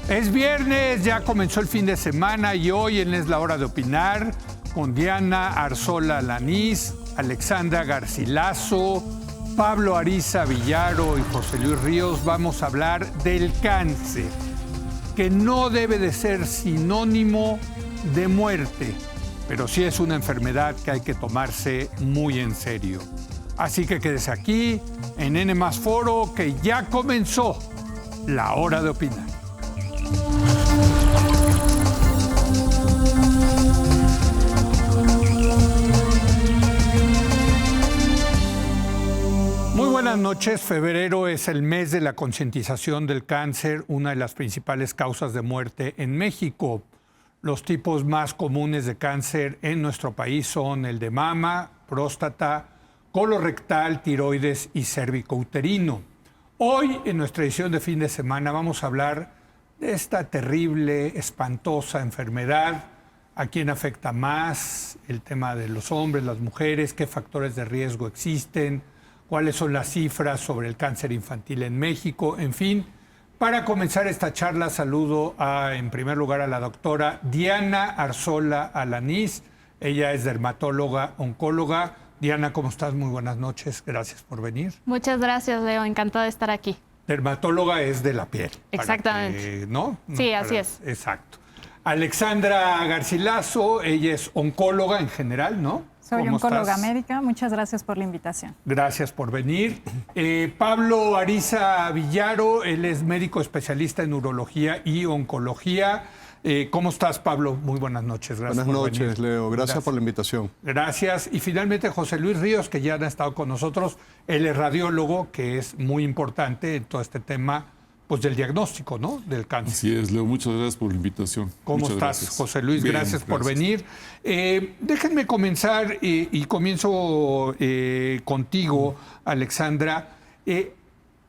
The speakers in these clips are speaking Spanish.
Es viernes, ya comenzó el fin de semana y hoy Es la Hora de Opinar con Diana Arzola Alanís, Alexandra Garcilaso, Pablo Ariza Villaro y José Luis Ríos. Vamos a hablar del cáncer, que no debe de ser sinónimo de muerte, pero sí es una enfermedad que hay que tomarse muy en serio. Así que quédese aquí en N+ Foro, que ya comenzó la Hora de Opinar. Muy buenas noches. Febrero es el mes de la concientización del cáncer, una de las principales causas de muerte en México. Los tipos más comunes de cáncer en nuestro país son el de mama, próstata, colorectal, tiroides y cérvico-uterino. Hoy, en nuestra edición de fin de semana, vamos a hablar de esta terrible, espantosa enfermedad, a quién afecta más, el tema de los hombres, las mujeres, qué factores de riesgo existen, cuáles son las cifras sobre el cáncer infantil en México, en fin. Para comenzar esta charla, saludo en primer lugar a la doctora Diana Arzola Alanís. Ella es dermatóloga, oncóloga. Diana, ¿cómo estás? Muy buenas noches. Gracias por venir. Muchas gracias, Leo. Encantada de estar aquí. Dermatóloga es de la piel. Exactamente. ¿No? Sí, así es. Exacto. Alexandra Garcilaso, ella es oncóloga en general, ¿no? Soy oncóloga médica. Muchas gracias por la invitación. Gracias por venir. Pablo Ariza Villaro, él es médico especialista en urología y oncología. ¿Cómo estás, Pablo? Muy buenas noches. Gracias. Buenas noches, Leo. Gracias por la invitación. Gracias. Y finalmente José Luis Ríos, que ya ha estado con nosotros. Él es radiólogo, que es muy importante en todo este tema, pues, del diagnóstico, ¿no?, del cáncer. Así es, Leo. Muchas gracias por la invitación. ¿Cómo Muchas estás, gracias. José Luis? Bien, gracias por venir. Déjenme comenzar y comienzo contigo, Alexandra.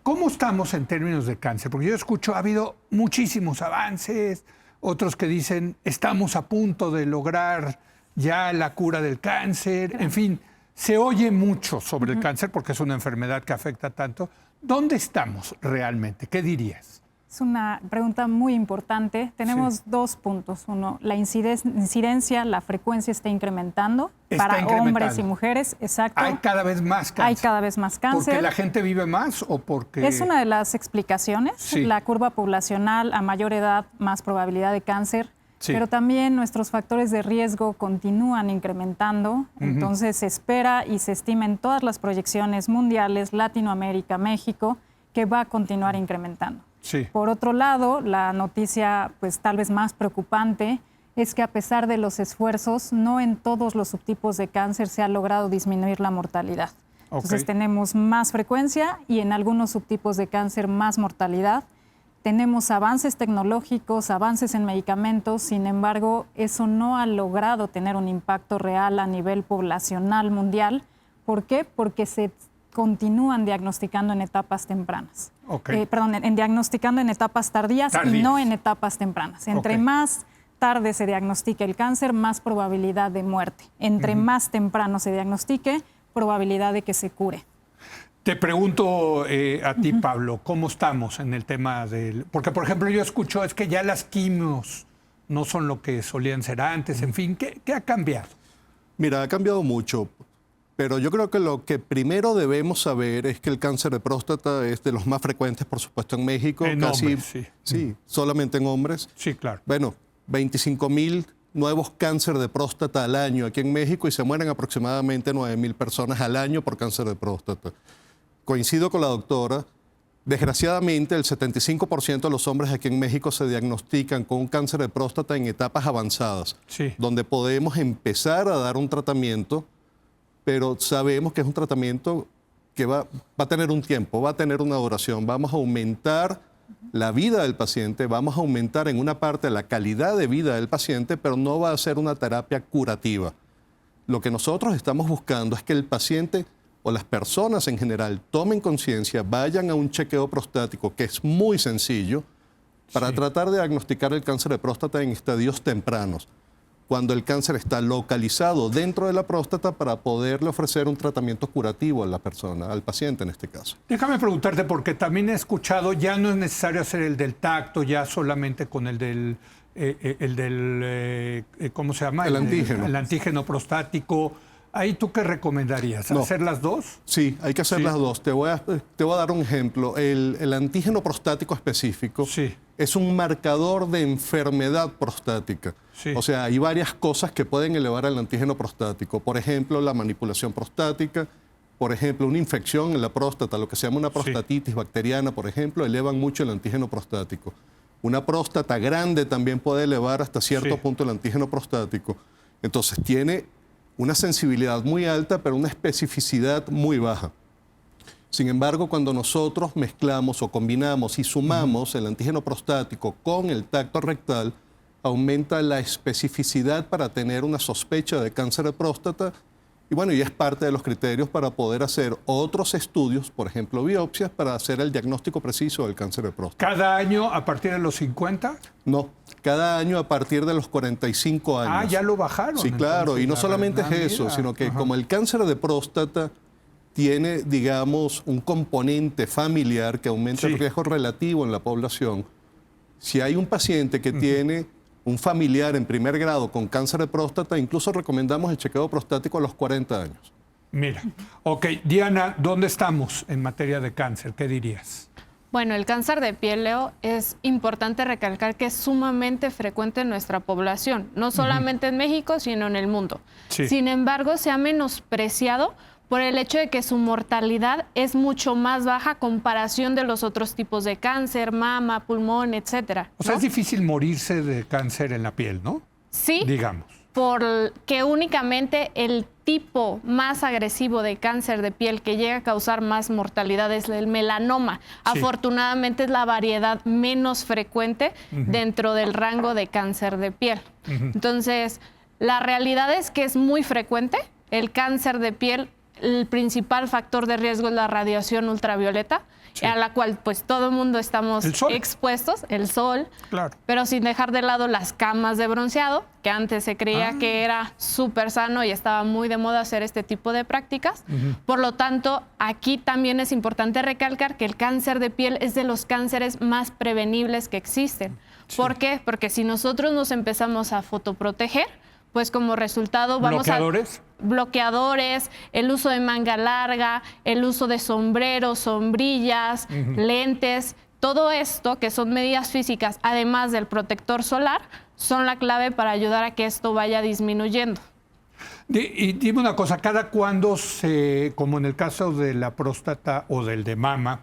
¿Cómo estamos en términos de cáncer? Porque yo escucho, ha habido muchísimos avances, otros que dicen, estamos a punto de lograr ya la cura del cáncer. En fin, se oye mucho sobre el cáncer porque es una enfermedad que afecta tanto. ¿Dónde estamos realmente? ¿Qué dirías? Es una pregunta muy importante. Tenemos dos puntos. Uno, la incidencia, la frecuencia está incrementando para hombres y mujeres. Exacto. Hay cada vez más cáncer. Hay cada vez más cáncer. ¿Porque la gente vive más o porque...? Es una de las explicaciones. Sí. La curva poblacional, a mayor edad, más probabilidad de cáncer. Sí. Pero también nuestros factores de riesgo continúan incrementando. Entonces se espera y se estima en todas las proyecciones mundiales, Latinoamérica, México, que va a continuar incrementando. Sí. Por otro lado, la noticia, pues tal vez más preocupante, es que a pesar de los esfuerzos, no en todos los subtipos de cáncer se ha logrado disminuir la mortalidad. Entonces tenemos más frecuencia y en algunos subtipos de cáncer más mortalidad. Tenemos avances tecnológicos, avances en medicamentos, sin embargo, eso no ha logrado tener un impacto real a nivel poblacional mundial. ¿Por qué? Porque se continúan diagnosticando en etapas tempranas. Diagnosticando en etapas tardías y no en etapas tempranas. Entre más tarde se diagnostique el cáncer, más probabilidad de muerte. Entre más temprano se diagnostique, probabilidad de que se cure. Te pregunto a ti, Pablo, ¿cómo estamos en el tema del...? Porque, por ejemplo, yo escucho, es que ya las quimios no son lo que solían ser antes, en fin, ¿qué ha cambiado? Mira, ha cambiado mucho, pero yo creo que lo que primero debemos saber es que el cáncer de próstata es de los más frecuentes, por supuesto, en México. En hombres, sí, solamente en hombres. Sí, claro. Bueno, 25,000 nuevos cáncer de próstata al año aquí en México y se mueren aproximadamente 9,000 personas al año por cáncer de próstata. Coincido con la doctora, desgraciadamente el 75% de los hombres aquí en México se diagnostican con un cáncer de próstata en etapas avanzadas, donde podemos empezar a dar un tratamiento, pero sabemos que es un tratamiento que va a tener un tiempo, va a tener una duración. Vamos a aumentar la vida del paciente, vamos a aumentar en una parte la calidad de vida del paciente, pero no va a ser una terapia curativa. Lo que nosotros estamos buscando es que el paciente o las personas en general tomen conciencia, vayan a un chequeo prostático, que es muy sencillo, para tratar de diagnosticar el cáncer de próstata en estadios tempranos. cuando el cáncer está localizado dentro de la próstata para poderle ofrecer un tratamiento curativo a la persona, al paciente en este caso. Déjame preguntarte, porque también he escuchado, ya no es necesario hacer el del tacto, ya solamente con el del ¿cómo se llama? El antígeno. El antígeno prostático. ¿Ahí tú qué recomendarías? No. ¿Hacer las dos? Sí, hay que hacer las dos. Te voy a dar un ejemplo. El antígeno prostático específico es un marcador de enfermedad prostática. Sí. O sea, hay varias cosas que pueden elevar el antígeno prostático. Por ejemplo, la manipulación prostática. Por ejemplo, una infección en la próstata, lo que se llama una prostatitis bacteriana, por ejemplo, elevan mucho el antígeno prostático. Una próstata grande también puede elevar hasta cierto punto el antígeno prostático. Entonces, tiene una sensibilidad muy alta, pero una especificidad muy baja. Sin embargo, cuando nosotros mezclamos o combinamos y sumamos el antígeno prostático con el tacto rectal, aumenta la especificidad para tener una sospecha de cáncer de próstata. Y bueno, y es parte de los criterios para poder hacer otros estudios, por ejemplo, biopsias, para hacer el diagnóstico preciso del cáncer de próstata. ¿Cada año a partir de los 50? No, cada año a partir de los 45 años. Ah, ya lo bajaron. Sí, claro, entonces, y no solamente es eso, mira. sino que como el cáncer de próstata tiene, digamos, un componente familiar que aumenta el riesgo relativo en la población, si hay un paciente que tiene un familiar en primer grado con cáncer de próstata, incluso recomendamos el chequeo prostático a los 40 años. Mira, ok, Diana, ¿dónde estamos en materia de cáncer? ¿Qué dirías? Bueno, el cáncer de piel, Leo, es importante recalcar que es sumamente frecuente en nuestra población, no solamente en México, sino en el mundo. Sí. Sin embargo, se ha menospreciado por el hecho de que su mortalidad es mucho más baja a comparación de los otros tipos de cáncer, mama, pulmón, etcétera. O sea, ¿no? es difícil morirse de cáncer en la piel, ¿no? Sí, Digamos. porque únicamente el tipo más agresivo de cáncer de piel que llega a causar más mortalidad es el melanoma. Sí. Afortunadamente es la variedad menos frecuente dentro del rango de cáncer de piel. Entonces, la realidad es que es muy frecuente. El cáncer de piel, el principal factor de riesgo es la radiación ultravioleta, a la cual pues todo el mundo estamos expuestos, el sol, pero sin dejar de lado las camas de bronceado, que antes se creía que era súper sano y estaba muy de moda hacer este tipo de prácticas. Por lo tanto, aquí también es importante recalcar que el cáncer de piel es de los cánceres más prevenibles que existen. ¿Por qué? Porque si nosotros nos empezamos a fotoproteger, pues como resultado vamos bloqueadores, el uso de manga larga, el uso de sombreros, sombrillas, lentes, todo esto que son medidas físicas, además del protector solar, son la clave para ayudar a que esto vaya disminuyendo. Y dime una cosa, ¿cada cuándo como en el caso de la próstata o del de mama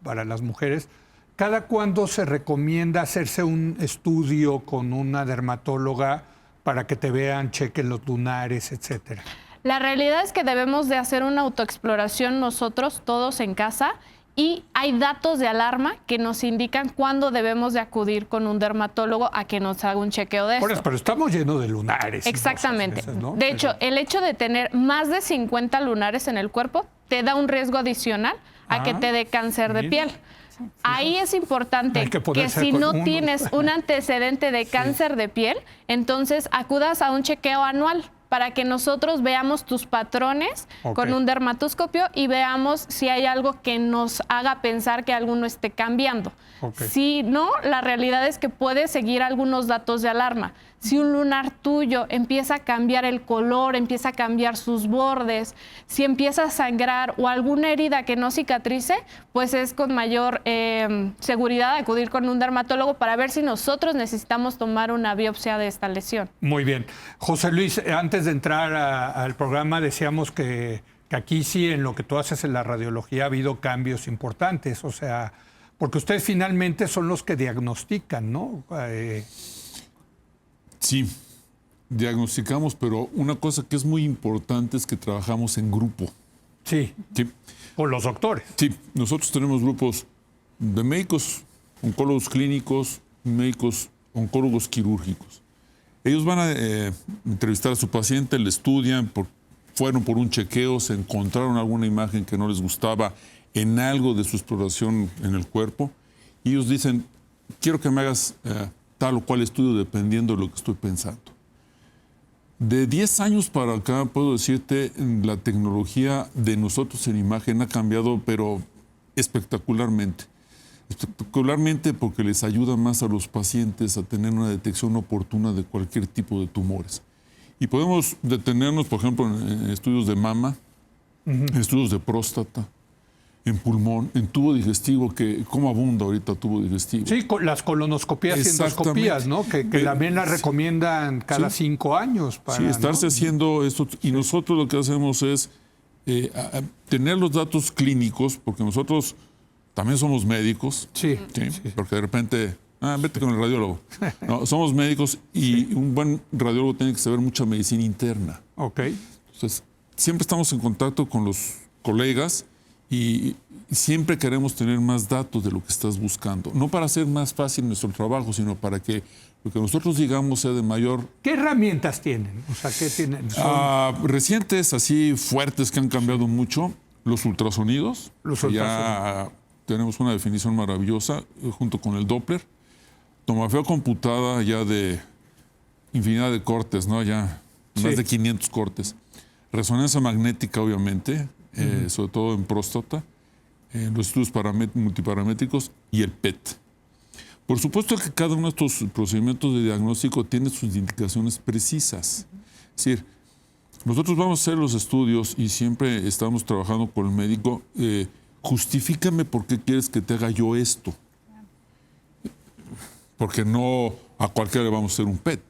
para las mujeres, cada cuándo se recomienda hacerse un estudio con una dermatóloga para que te vean, chequen los lunares, etcétera? La realidad es que debemos de hacer una autoexploración nosotros, todos en casa, y hay datos de alarma que nos indican cuándo debemos de acudir con un dermatólogo a que nos haga un chequeo de esto. Pero estamos llenos de lunares. Exactamente. Esas, ¿no? De hecho, el hecho de tener más de 50 lunares en el cuerpo te da un riesgo adicional a que te dé cáncer de piel. Ahí es importante que si no tienes un antecedente de cáncer de piel, entonces acudas a un chequeo anual para que nosotros veamos tus patrones con un dermatoscopio y veamos si hay algo que nos haga pensar que alguno esté cambiando. Si no, la realidad es que puedes seguir algunos datos de alarma. Si un lunar tuyo empieza a cambiar el color, empieza a cambiar sus bordes, si empieza a sangrar o alguna herida que no cicatrice, pues es con mayor seguridad acudir con un dermatólogo para ver si nosotros necesitamos tomar una biopsia de esta lesión. Muy bien. José Luis, antes de entrar al programa decíamos que aquí sí, en lo que tú haces en la radiología ha habido cambios importantes, o sea, porque ustedes finalmente son los que diagnostican, ¿no? Sí, diagnosticamos, pero una cosa que es muy importante es que trabajamos en grupo. Sí, con los doctores. Sí, nosotros tenemos grupos de médicos, oncólogos clínicos, médicos, oncólogos quirúrgicos. Ellos van a entrevistar a su paciente, le estudian, fueron por un chequeo, se encontraron alguna imagen que no les gustaba en algo de su exploración en el cuerpo, y ellos dicen, quiero que me hagas tal o cual estudio dependiendo de lo que estoy pensando. De 10 años para acá, puedo decirte, la tecnología de nosotros en imagen ha cambiado, pero espectacularmente. Espectacularmente porque les ayuda más a los pacientes a tener una detección oportuna de cualquier tipo de tumores. Y podemos detenernos, por ejemplo, en estudios de mama, en estudios de próstata, en pulmón, en tubo digestivo, que cómo abunda ahorita tubo digestivo. Sí, las colonoscopías y endoscopías, ¿no? Que también las recomiendan cada 5 años. Para, sí, estarse haciendo esto. Y nosotros lo que hacemos es tener los datos clínicos, porque nosotros también somos médicos. Sí. Porque de repente, vete con el radiólogo. No, somos médicos y un buen radiólogo tiene que saber mucha medicina interna. Ok. Entonces, siempre estamos en contacto con los colegas y siempre queremos tener más datos de lo que estás buscando. No para hacer más fácil nuestro trabajo, sino para que lo que nosotros digamos sea de mayor... ¿Qué herramientas tienen? O sea, ¿qué tienen? Recientes, así fuertes, que han cambiado mucho. Los ultrasonidos. Ya tenemos una definición maravillosa junto con el Doppler. Tomografía computada ya de infinidad de cortes, ¿no? Ya más de 500 cortes. Resonancia magnética, obviamente, sobre todo en próstata, en los estudios multiparamétricos y el PET. Por supuesto que cada uno de estos procedimientos de diagnóstico tiene sus indicaciones precisas. Es decir, nosotros vamos a hacer los estudios y siempre estamos trabajando con el médico. Justifícame por qué quieres que te haga yo esto. Porque no a cualquiera le vamos a hacer un PET.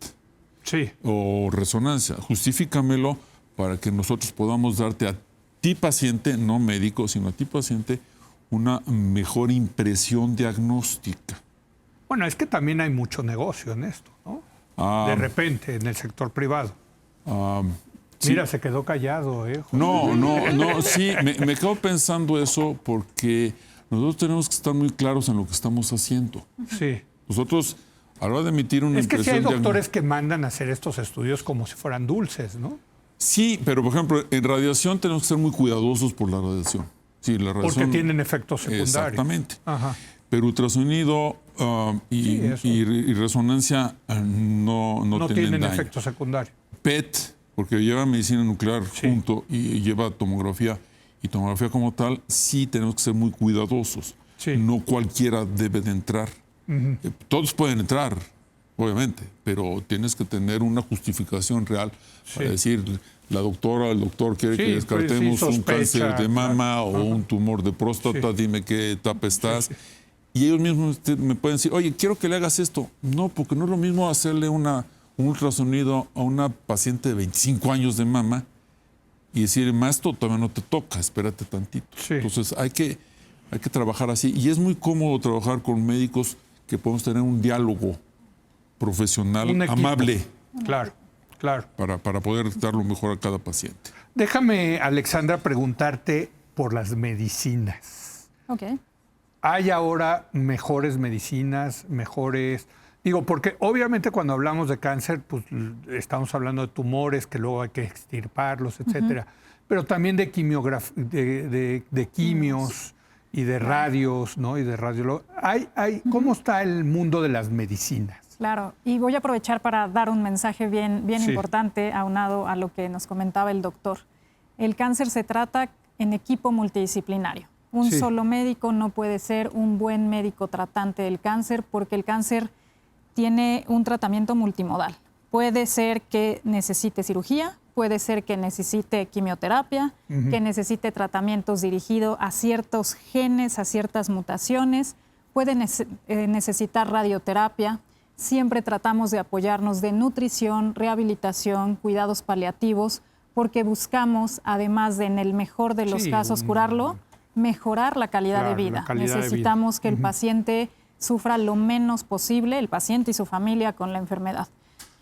Sí. O resonancia. Justifícamelo para que nosotros podamos darte a ti paciente, no médico, sino a ti paciente, una mejor impresión diagnóstica. Bueno, es que también hay mucho negocio en esto, ¿no? De repente, en el sector privado. Mira, se quedó callado, ¿eh? No, sí, me quedo pensando eso porque nosotros tenemos que estar muy claros en lo que estamos haciendo. Sí. Nosotros, a la hora de emitir una impresión... Es que sí hay doctores que mandan a hacer estos estudios como si fueran dulces, ¿no? Sí, pero por ejemplo, en radiación tenemos que ser muy cuidadosos por la radiación. Sí, la radiación, porque tienen efectos secundarios. Exactamente. Ajá. Pero ultrasonido y resonancia no tienen daño. efectos secundarios. PET, porque lleva medicina nuclear junto y lleva tomografía. Y tomografía como tal, sí tenemos que ser muy cuidadosos. Sí. No cualquiera debe de entrar. Todos pueden entrar, obviamente, pero tienes que tener una justificación real para decir, la doctora, el doctor quiere que descartemos un cáncer de mama o un tumor de próstata, dime qué etapa estás. Y ellos mismos me pueden decir, oye, quiero que le hagas esto. No, porque no es lo mismo hacerle un ultrasonido a una paciente de 25 años de mama y decir, esto todavía no te toca, espérate tantito. Sí. Entonces hay que trabajar así. Y es muy cómodo trabajar con médicos que podemos tener un diálogo profesional amable. Claro. Para poder dar lo mejor a cada paciente. Déjame, Alexandra, preguntarte por las medicinas. Ok. ¿Hay ahora mejores medicinas, Digo, porque obviamente cuando hablamos de cáncer, pues estamos hablando de tumores que luego hay que extirparlos, etcétera. Pero también de quimios y de radios, ¿no? Y de radiología. ¿Cómo está el mundo de las medicinas? Claro, y voy a aprovechar para dar un mensaje bien importante aunado a lo que nos comentaba el doctor. El cáncer se trata en equipo multidisciplinario. Un solo médico no puede ser un buen médico tratante del cáncer porque el cáncer tiene un tratamiento multimodal. Puede ser que necesite cirugía, puede ser que necesite quimioterapia, que necesite tratamientos dirigidos a ciertos genes, a ciertas mutaciones, puede necesitar radioterapia. Siempre tratamos de apoyarnos de nutrición, rehabilitación, cuidados paliativos, porque buscamos, además de en el mejor de los casos curarlo, mejorar la calidad de vida. Necesitamos que el paciente sufra lo menos posible, el paciente y su familia, con la enfermedad.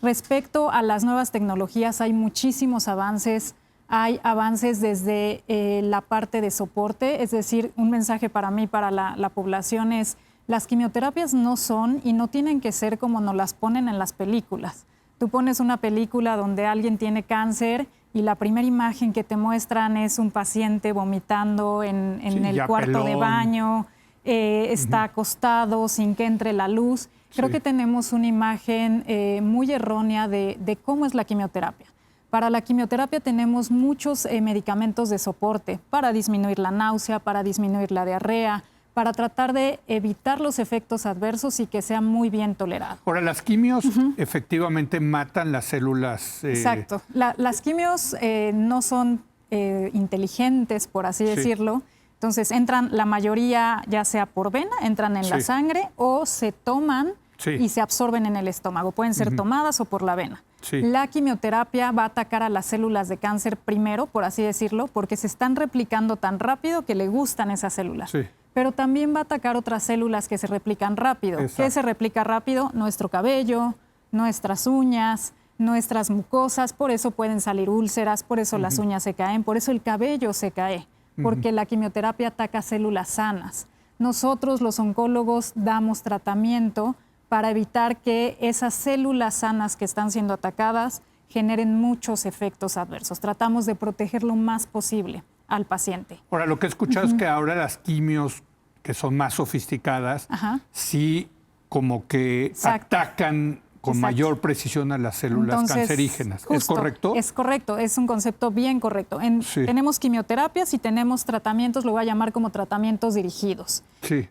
Respecto a las nuevas tecnologías, hay muchísimos avances. Hay avances desde la parte de soporte, es decir, un mensaje para mí, para la población es: las quimioterapias no son y no tienen que ser como nos las ponen en las películas. Tú pones una película donde alguien tiene cáncer y la primera imagen que te muestran es un paciente vomitando en el cuarto de baño, está acostado sin que entre la luz. Creo que tenemos una imagen muy errónea de cómo es la quimioterapia. Para la quimioterapia tenemos muchos medicamentos de soporte para disminuir la náusea, para disminuir la diarrea, para tratar de evitar los efectos adversos y que sea muy bien tolerado. Ahora, las quimios efectivamente matan las células. Exacto. Las quimios no son inteligentes, por así decirlo. Entonces entran la mayoría ya sea por vena, entran en la sangre o se toman y se absorben en el estómago. Pueden ser tomadas o por la vena. La quimioterapia va a atacar a las células de cáncer primero, por así decirlo, porque se están replicando tan rápido que le gustan esas células. Pero también va a atacar otras células que se replican rápido. Exacto. ¿Qué se replica rápido? Nuestro cabello, nuestras uñas, nuestras mucosas, por eso pueden salir úlceras, por eso las uñas se caen, por eso el cabello se cae, porque la quimioterapia ataca células sanas. Nosotros, los oncólogos, damos tratamiento para evitar que esas células sanas que están siendo atacadas generen muchos efectos adversos. Tratamos de proteger lo más posible al paciente. Ahora, lo que he escuchado es que ahora las quimios, que son más sofisticadas, sí como que atacan con mayor precisión a las células cancerígenas. Justo, ¿Es correcto? Es correcto, es un concepto bien correcto. Tenemos quimioterapias y tenemos tratamientos, lo voy a llamar como tratamientos dirigidos.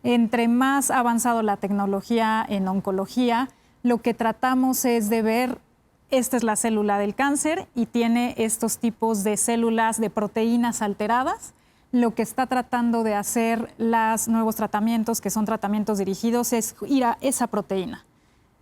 Entre más avanzado la tecnología en oncología, lo que tratamos es de ver, esta es la célula del cáncer y tiene estos tipos de células de proteínas alteradas. Lo que está tratando de hacer los nuevos tratamientos, que son tratamientos dirigidos, es ir a esa proteína.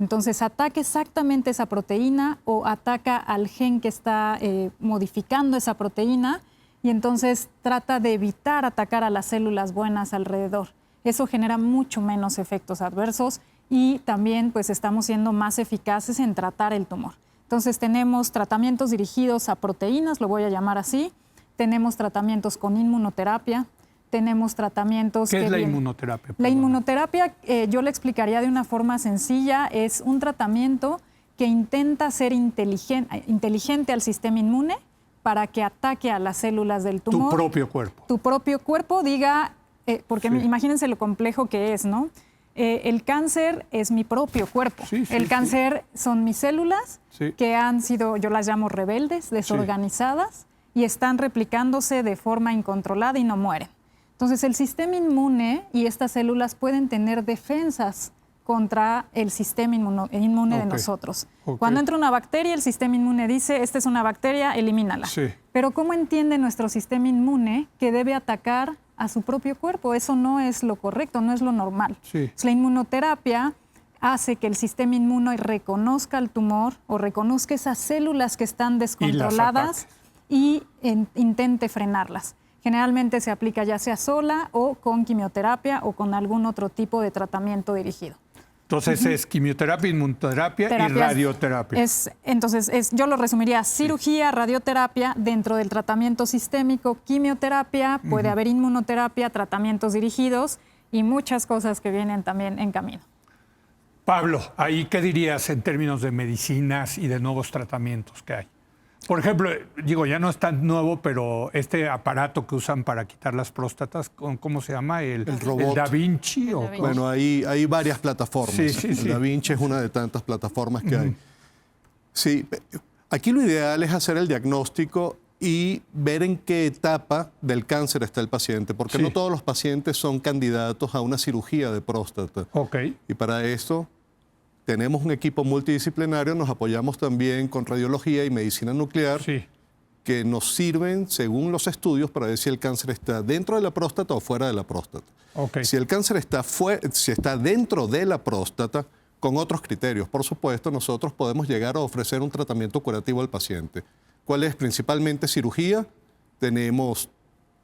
Entonces, ataca exactamente esa proteína o ataca al gen que está modificando esa proteína y entonces trata de evitar atacar a las células buenas alrededor. Eso genera mucho menos efectos adversos y también pues estamos siendo más eficaces en tratar el tumor. Entonces, tenemos tratamientos dirigidos a proteínas, lo voy a llamar así. Tenemos tratamientos con inmunoterapia. Tenemos tratamientos... ¿Qué es la inmunoterapia? La inmunoterapia, yo le explicaría de una forma sencilla, es un tratamiento que intenta ser inteligente al sistema inmune para que ataque a las células del tumor. Tu propio cuerpo. Tu propio cuerpo diga, porque imagínense lo complejo que es, ¿no? El cáncer es mi propio cuerpo. El cáncer son mis células que han sido, yo las llamo rebeldes, desorganizadas, y están replicándose de forma incontrolada y no mueren. Entonces, el sistema inmune y estas células pueden tener defensas contra el sistema inmune de nosotros. Cuando entra una bacteria, el sistema inmune dice, esta es una bacteria, elimínala. Pero ¿cómo entiende nuestro sistema inmune que debe atacar a su propio cuerpo? Eso no es lo correcto, no es lo normal. La inmunoterapia hace que el sistema inmune reconozca el tumor o reconozca esas células que están descontroladas y intente frenarlas. Generalmente se aplica ya sea sola o con quimioterapia o con algún otro tipo de tratamiento dirigido. Entonces es quimioterapia, inmunoterapia y radioterapia. Yo lo resumiría, cirugía, radioterapia, dentro del tratamiento sistémico, quimioterapia, puede haber inmunoterapia, tratamientos dirigidos y muchas cosas que vienen también en camino. Pablo, ¿ahí qué dirías en términos de medicinas y de nuevos tratamientos que hay? Por ejemplo, digo, ya no es tan nuevo, pero este aparato que usan para quitar las próstatas, ¿cómo se llama? El robot. ¿El Da Vinci? Bueno, hay varias plataformas. El Da Vinci es una de tantas plataformas que hay. Sí, aquí lo ideal es hacer el diagnóstico y ver en qué etapa del cáncer está el paciente, porque no todos los pacientes son candidatos a una cirugía de próstata. Y para eso tenemos un equipo multidisciplinario, nos apoyamos también con radiología y medicina nuclear, que nos sirven según los estudios para ver si el cáncer está dentro de la próstata o fuera de la próstata. Si el cáncer está dentro de la próstata, con otros criterios, por supuesto, nosotros podemos llegar a ofrecer un tratamiento curativo al paciente. ¿Cuál es? Principalmente cirugía. Tenemos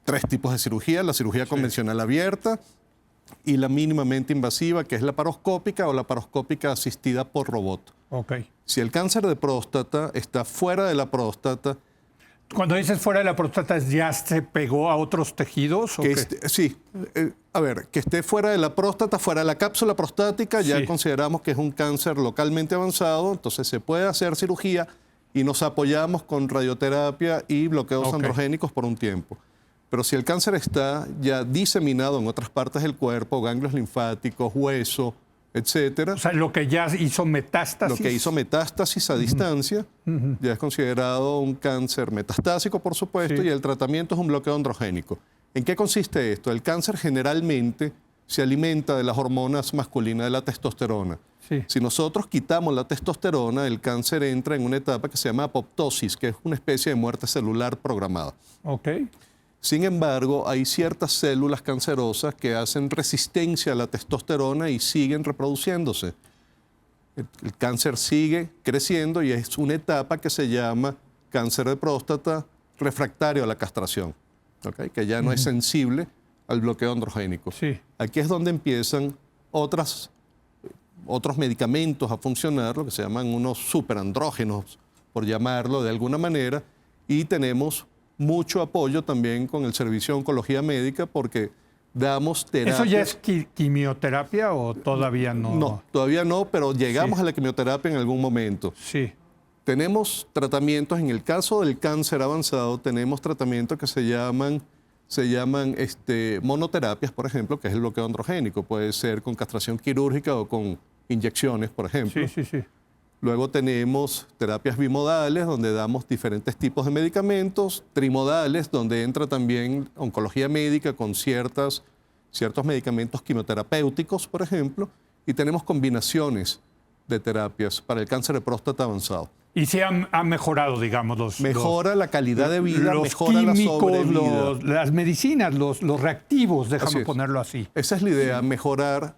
3 tipos de cirugía: la cirugía convencional abierta y la mínimamente invasiva, que es la laparoscópica o la laparoscópica asistida por robot. Si el cáncer de próstata está fuera de la próstata... Cuando dices fuera de la próstata, ¿ya se pegó a otros tejidos? Sí. A ver, que esté fuera de la próstata, fuera de la cápsula prostática, ya consideramos que es un cáncer localmente avanzado, entonces se puede hacer cirugía y nos apoyamos con radioterapia y bloqueos androgénicos por un tiempo. Pero si el cáncer está ya diseminado en otras partes del cuerpo, ganglios linfáticos, hueso, etcétera. O sea, lo que ya hizo metástasis. Lo que hizo metástasis a distancia ya es considerado un cáncer metastásico, por supuesto, Sí. y el tratamiento es un bloqueo androgénico. ¿En qué consiste esto? El cáncer generalmente se alimenta de las hormonas masculinas, de la testosterona. Sí. Si nosotros quitamos la testosterona, el cáncer entra en una etapa que se llama apoptosis, que es una especie de muerte celular programada. Ok. Sin embargo, hay ciertas células cancerosas que hacen resistencia a la testosterona y siguen reproduciéndose. El cáncer sigue creciendo y es una etapa que se llama cáncer de próstata refractario a la castración, ¿ok? Que ya no es sensible al bloqueo androgénico. Sí. Aquí es donde empiezan otros medicamentos a funcionar, lo que se llaman unos superandrógenos, por llamarlo de alguna manera, y tenemos mucho apoyo también con el servicio de oncología médica porque damos terapias. ¿Eso ya es quimioterapia o todavía no? No, todavía no, pero llegamos Sí. a la quimioterapia en algún momento. Sí. Tenemos tratamientos, en el caso del cáncer avanzado, tenemos tratamientos que se llaman monoterapias, por ejemplo, que es el bloqueo androgénico. Puede ser con castración quirúrgica o con inyecciones, por ejemplo. Sí, sí, sí. Luego tenemos terapias bimodales, donde damos diferentes tipos de medicamentos, trimodales, donde entra también oncología médica con ciertos medicamentos quimioterapéuticos, por ejemplo, y tenemos combinaciones de terapias para el cáncer de próstata avanzado. Y se ha mejorado, digamos, Mejora la calidad de vida, los mejora la químicos, sobrevida. las medicinas, los reactivos, Así déjame es. ponerlo así. Esa es la idea, mejorar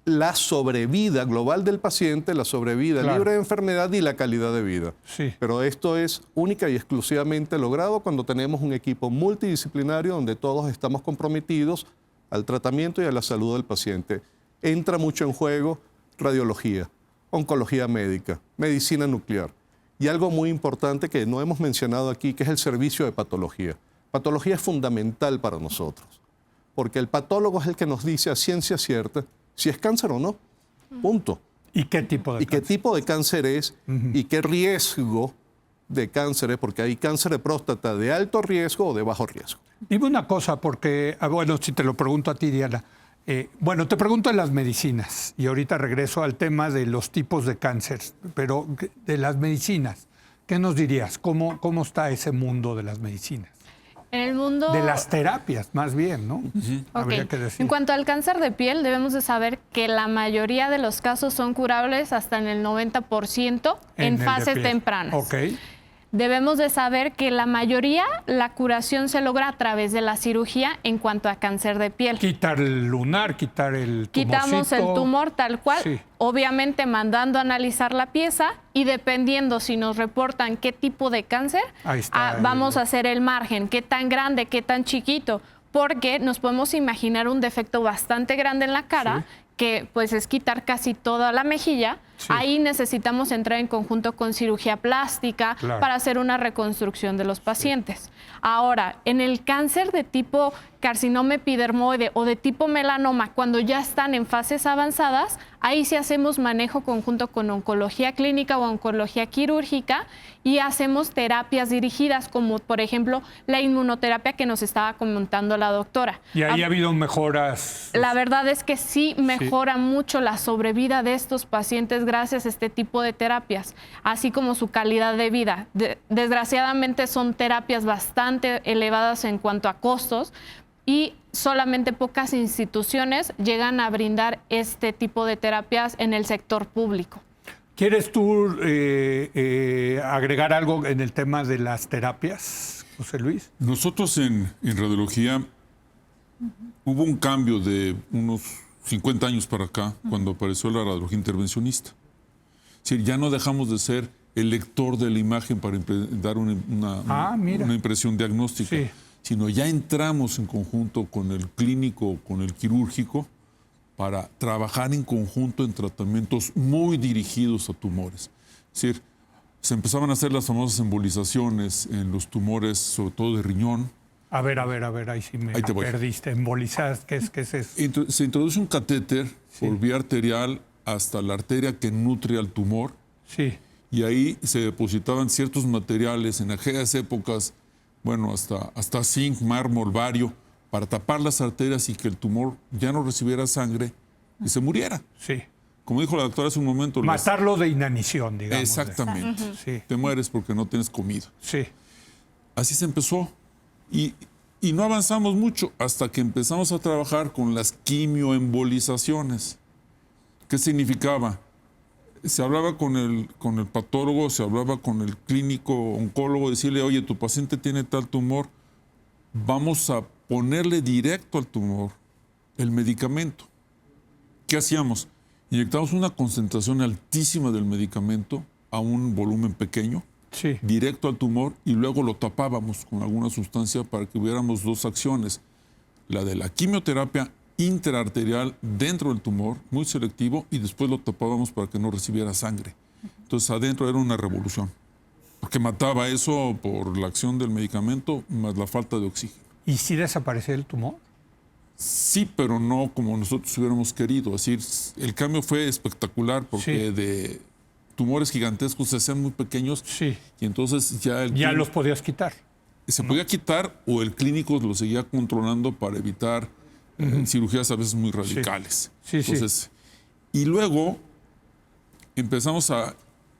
la sobrevida global del paciente, la sobrevida Claro. libre de enfermedad y la calidad de vida. Sí. Pero esto es única y exclusivamente logrado cuando tenemos un equipo multidisciplinario donde todos estamos comprometidos al tratamiento y a la salud del paciente. Entra mucho en juego radiología, oncología médica, medicina nuclear y algo muy importante que no hemos mencionado aquí, que es el servicio de patología. Patología es fundamental para nosotros, porque el patólogo es el que nos dice a ciencia cierta si es cáncer o no. Punto. ¿Y qué tipo de Y qué cáncer? tipo de cáncer es y qué riesgo de cáncer es, porque hay cáncer de próstata de alto riesgo o de bajo riesgo. Dime una cosa, porque, bueno, si te lo pregunto a ti, Diana. Bueno, te pregunto en las medicinas y ahorita regreso al tema de los tipos de cáncer, pero de las medicinas, ¿qué nos dirías? ¿Cómo está ese mundo de las medicinas? En el mundo... De las terapias, más bien, ¿no? Habría Ok. que decir. En cuanto al cáncer de piel, debemos de saber que la mayoría de los casos son curables hasta en el 90% en el de fases piel. tempranas. Ok. Debemos de saber que la mayoría, la curación se logra a través de la cirugía en cuanto a cáncer de piel. Quitar el lunar, quitar el Quitamos el tumorcito. tumor tal cual, Sí. obviamente mandando a analizar la pieza y dependiendo si nos reportan qué tipo de cáncer, Ahí está vamos a hacer el margen, qué tan grande, qué tan chiquito, porque nos podemos imaginar un defecto bastante grande en la cara, que pues es quitar casi toda la mejilla. Sí. Ahí necesitamos entrar en conjunto con cirugía plástica Claro. para hacer una reconstrucción de los pacientes. Ahora, en el cáncer de tipo carcinoma epidermoide o de tipo melanoma, cuando ya están en fases avanzadas, ahí sí hacemos manejo conjunto con oncología clínica o oncología quirúrgica y hacemos terapias dirigidas, como por ejemplo la inmunoterapia que nos estaba comentando la doctora. Y ahí ha habido mejoras. La verdad es que sí mejora mucho la sobrevida de estos pacientes gracias a este tipo de terapias, así como su calidad de vida. Desgraciadamente son terapias bastante elevadas en cuanto a costos y solamente pocas instituciones llegan a brindar este tipo de terapias en el sector público. ¿Quieres tú agregar algo en el tema de las terapias, José Luis? Nosotros en radiología hubo un cambio de unos 50 años para acá, cuando apareció la radiología intervencionista. Es decir, ya no dejamos de ser el lector de la imagen para dar una impresión diagnóstica, Sí. sino ya entramos en conjunto con el clínico, con el quirúrgico, para trabajar en conjunto en tratamientos muy dirigidos a tumores. Es decir, se empezaban a hacer las famosas embolizaciones en los tumores, sobre todo de riñón. A ver, ahí sí me Ahí te voy. perdiste. Embolizas, ¿qué es eso? Se introduce un catéter por vía arterial hasta la arteria que nutre al tumor Sí. y ahí se depositaban ciertos materiales en aquellas épocas, bueno, hasta zinc, mármol, bario, para tapar las arterias y que el tumor ya no recibiera sangre y se muriera. Sí. Como dijo la doctora hace un momento. Matarlo de inanición, digamos. Exactamente. Sí. Te mueres porque no tienes comida. Sí. Así se empezó. Y no avanzamos mucho hasta que empezamos a trabajar con las quimioembolizaciones. ¿Qué significaba? Se hablaba con el patólogo, se hablaba con el clínico oncólogo, decirle, oye, tu paciente tiene tal tumor, vamos a ponerle directo al tumor el medicamento. ¿Qué hacíamos? Inyectamos una concentración altísima del medicamento a un volumen pequeño, Sí. directo al tumor, y luego lo tapábamos con alguna sustancia para que hubiéramos dos acciones. La de la quimioterapia intraarterial dentro del tumor, muy selectivo, y después lo tapábamos para que no recibiera sangre. Entonces adentro era una revolución, porque mataba eso por la acción del medicamento más la falta de oxígeno. ¿Y si desaparecía el tumor? Sí, pero no como nosotros hubiéramos querido. Es decir, el cambio fue espectacular porque Sí. de tumores gigantescos se hacían muy pequeños, Sí. y entonces ya Ya los podías quitar. se podía quitar, o el clínico lo seguía controlando para evitar cirugías a veces muy radicales. Sí, sí. Entonces, y luego empezamos a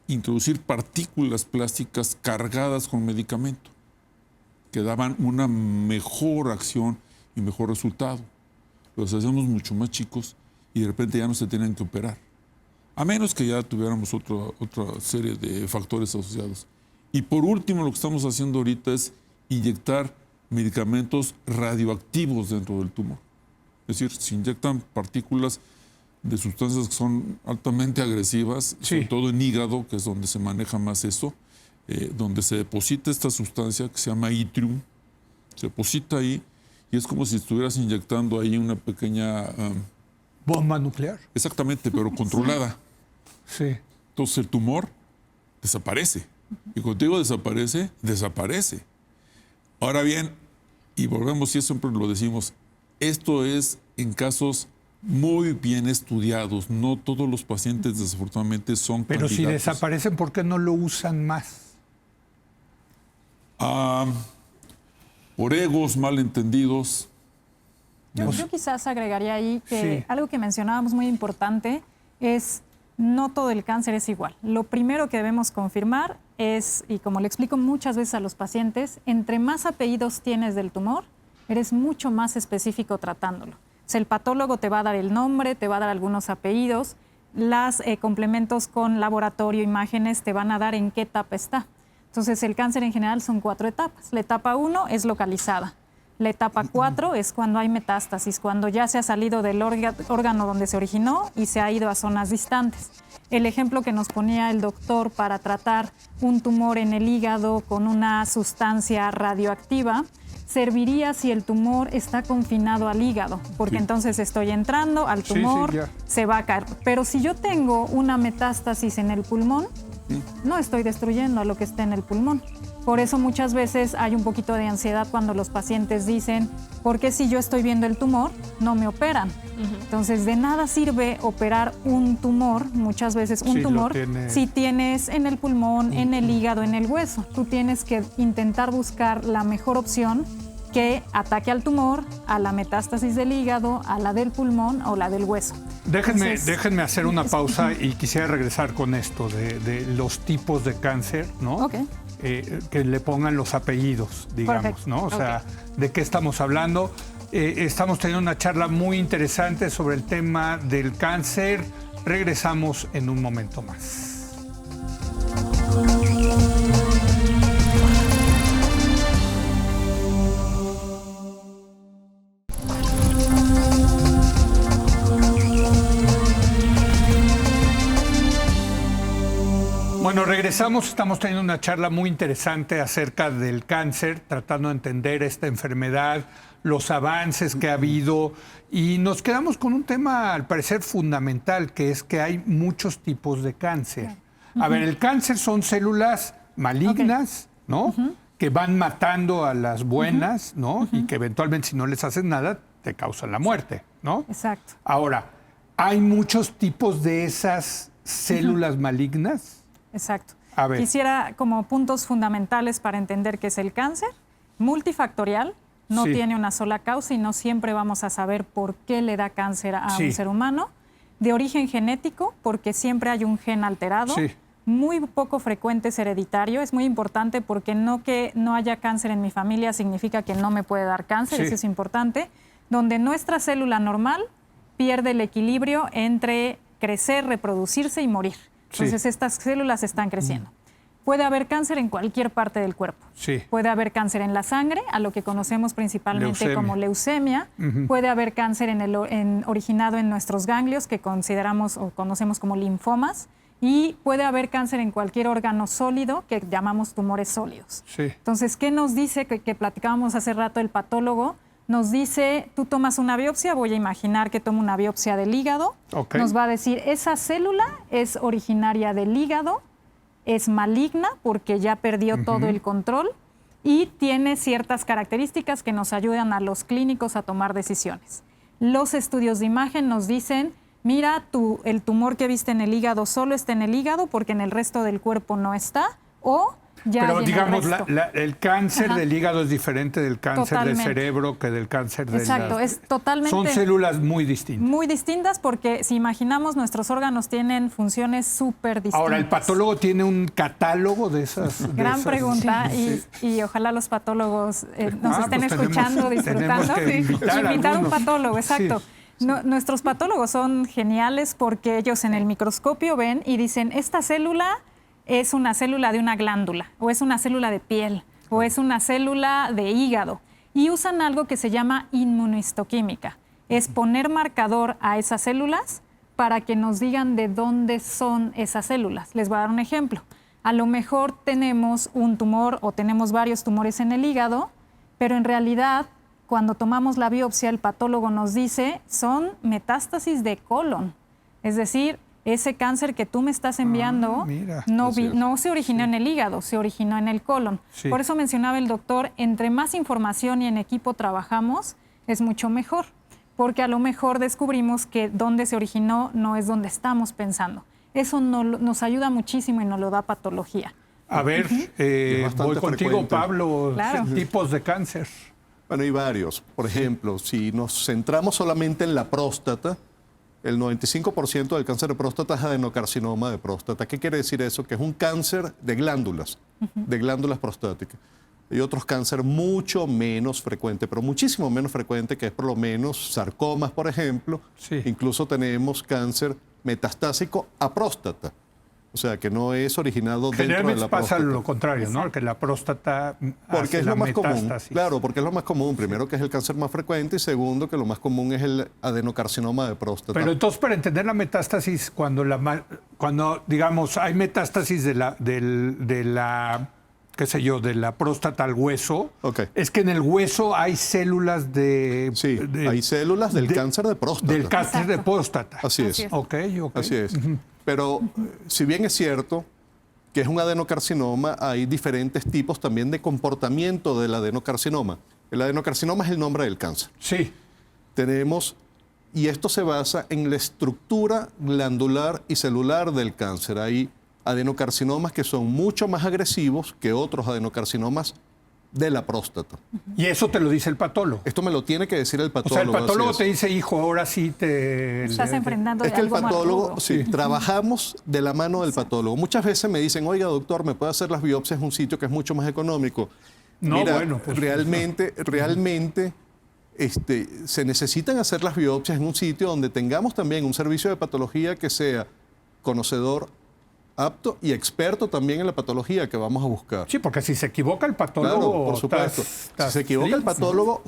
introducir partículas plásticas cargadas con medicamento que daban una mejor acción y mejor resultado. Los hacíamos mucho más chicos y de repente ya no se tenían que operar, a menos que ya tuviéramos otra serie de factores asociados. Y por último, lo que estamos haciendo ahorita es inyectar medicamentos radioactivos dentro del tumor. Es decir, se inyectan partículas de sustancias que son altamente agresivas, Sí. sobre todo en hígado, que es donde se maneja más eso, donde se deposita esta sustancia que se llama yttrium, se deposita ahí y es como si estuvieras inyectando ahí una pequeña... Bomba nuclear. exactamente, pero controlada. Sí. Entonces el tumor desaparece. Y cuando digo desaparece, desaparece. Ahora bien, y volvemos, y siempre lo decimos, esto es en casos muy bien estudiados. No todos los pacientes desafortunadamente son Pero si candidatos. desaparecen, ¿por qué no lo usan más? Por egos malentendidos. Yo quizás agregaría ahí que Sí. algo que mencionábamos muy importante es no todo el cáncer es igual. Lo primero que debemos confirmar es, y como le explico muchas veces a los pacientes, entre más apellidos tienes del tumor, eres mucho más específico tratándolo. O sea, el patólogo te va a dar el nombre, te va a dar algunos apellidos, los complementos con laboratorio, imágenes, te van a dar en qué etapa está. Entonces, el cáncer en general son 4 etapas. La etapa 1 es localizada. La etapa 4 es cuando hay metástasis, cuando ya se ha salido del órgano donde se originó y se ha ido a zonas distantes. El ejemplo que nos ponía el doctor para tratar un tumor en el hígado con una sustancia radioactiva serviría si el tumor está confinado al hígado, porque entonces estoy entrando al tumor, ya. se va a caer. Pero si yo tengo una metástasis en el pulmón, no estoy destruyendo a lo que está en el pulmón. Por eso muchas veces hay un poquito de ansiedad cuando los pacientes dicen, ¿por qué si yo estoy viendo el tumor, no me operan? Entonces, de nada sirve operar un tumor, muchas veces un Sí, lo tumor, tiene. si tienes en el pulmón, en el hígado, en el hueso. Tú tienes que intentar buscar la mejor opción que ataque al tumor, a la metástasis del hígado, a la del pulmón o la del hueso. Déjenme hacer una pausa y quisiera regresar con esto de los tipos de cáncer, ¿no? Ok. Que le pongan los apellidos, digamos, Perfecto. ¿no? O sea, ¿de qué estamos hablando? Estamos teniendo una charla muy interesante sobre el tema del cáncer. Regresamos en un momento más. Bueno, regresamos. Estamos teniendo una charla muy interesante acerca del cáncer, tratando de entender esta enfermedad, los avances que ha habido, y nos quedamos con un tema al parecer fundamental, que es que hay muchos tipos de cáncer. A ver, el cáncer son células malignas, ¿no? Que van matando a las buenas, ¿no? Y que eventualmente, si no les haces nada, te causan la muerte, ¿no? Exacto. Ahora, ¿hay muchos tipos de esas células malignas? Exacto. A ver. Quisiera como puntos fundamentales para entender qué es el cáncer. Multifactorial, no Sí. tiene una sola causa y no siempre vamos a saber por qué le da cáncer a Sí. un ser humano. de origen genético, porque siempre hay un gen alterado. Sí. Muy poco frecuente es hereditario. Es muy importante porque no que no haya cáncer en mi familia significa que no me puede dar cáncer, Sí. eso es importante. Donde nuestra célula normal pierde el equilibrio entre crecer, reproducirse y morir. Entonces estas células están creciendo. Puede haber cáncer en cualquier parte del cuerpo. Sí. Puede haber cáncer en la sangre, a lo que conocemos principalmente Leucemia. como leucemia. Puede haber cáncer originado en nuestros ganglios, que consideramos o conocemos como linfomas. Y puede haber cáncer en cualquier órgano sólido, que llamamos tumores sólidos. Sí. Entonces, ¿qué nos dice? Que platicábamos hace rato el patólogo. Nos dice, tú tomas una biopsia, voy a imaginar que tomo una biopsia del hígado. Ok. Nos va a decir, esa célula es originaria del hígado, es maligna porque ya perdió todo el control y tiene ciertas características que nos ayudan a los clínicos a tomar decisiones. Los estudios de imagen nos dicen, mira, el tumor que viste en el hígado solo está en el hígado porque en el resto del cuerpo no está, o ya Pero hay en el digamos, resto. el cáncer Ajá. del hígado es diferente del cáncer Totalmente. del cerebro que del cáncer de Exacto, es totalmente... Son células muy distintas. Muy distintas porque si imaginamos nuestros órganos tienen funciones súper distintas. Ahora, ¿el patólogo tiene un catálogo de esas? Gran pregunta y ojalá los patólogos nos estén pues escuchando, disfrutando. tenemos que invitar a un algunos. patólogo, exacto. Sí. Nuestros patólogos son geniales porque ellos en el microscopio ven y dicen, esta célula es una célula de una glándula, o es una célula de piel, o es una célula de hígado. Y usan algo que se llama inmunohistoquímica. Es poner marcador a esas células para que nos digan de dónde son esas células. Les voy a dar un ejemplo. A lo mejor tenemos un tumor o tenemos varios tumores en el hígado, pero en realidad, cuando tomamos la biopsia, el patólogo nos dice, son metástasis de colon. Es decir, ese cáncer que tú me estás enviando mira. no se originó en el hígado, se originó en el colon. Sí. Por eso mencionaba el doctor, entre más información y en equipo trabajamos, es mucho mejor. Porque a lo mejor descubrimos que donde se originó no es donde estamos pensando. Eso nos ayuda muchísimo y nos lo da patología. A ver, bastante voy contigo, frecuente. Pablo. Claro. Tipos de cáncer. Bueno, hay varios. Por ejemplo, si nos centramos solamente en la próstata, el 95% del cáncer de próstata es adenocarcinoma de próstata. ¿Qué quiere decir eso? Que es un cáncer de glándulas prostáticas. Hay otros cánceres mucho menos frecuentes, pero muchísimo menos frecuente, que es por lo menos sarcomas, por ejemplo. Sí. Incluso tenemos cáncer metastásico a próstata. O sea, que no es originado dentro de Generalmente la pasa próstata. lo contrario, ¿no? Que la próstata Porque hace es la lo más común. metástasis. Claro, porque es lo más común. Primero, que es el cáncer más frecuente, y segundo, que lo más común es el adenocarcinoma de próstata. Pero entonces, para entender la metástasis, cuando digamos, hay metástasis de la qué sé yo, de la próstata al hueso, Ok. es que en el hueso hay células Sí, hay células del cáncer de próstata. del cáncer de próstata. Así es. Ok. Así es. Pero si bien es cierto que es un adenocarcinoma, hay diferentes tipos también de comportamiento del adenocarcinoma. El adenocarcinoma es el nombre del cáncer. Sí. Tenemos, y esto se basa en la estructura glandular y celular del cáncer. Hay adenocarcinomas que son mucho más agresivos que otros adenocarcinomas de la próstata. Y eso te lo dice el patólogo. Esto me lo tiene que decir el O patólogo. sea, el patólogo así te es. dice, hijo, ahora sí te... Estás enfrentando Es que el algo más patólogo, rudo. sí, trabajamos de la mano del patólogo. Muchas veces me dicen, oiga, doctor, ¿me puede hacer las biopsias en un sitio que es mucho más económico? No, Mira, bueno, pues, realmente se necesitan hacer las biopsias en un sitio donde tengamos también un servicio de patología que sea conocedor, apto y experto también en la patología que vamos a buscar. Sí, porque si se equivoca el patólogo... Claro, por supuesto. Si se equivoca el patólogo,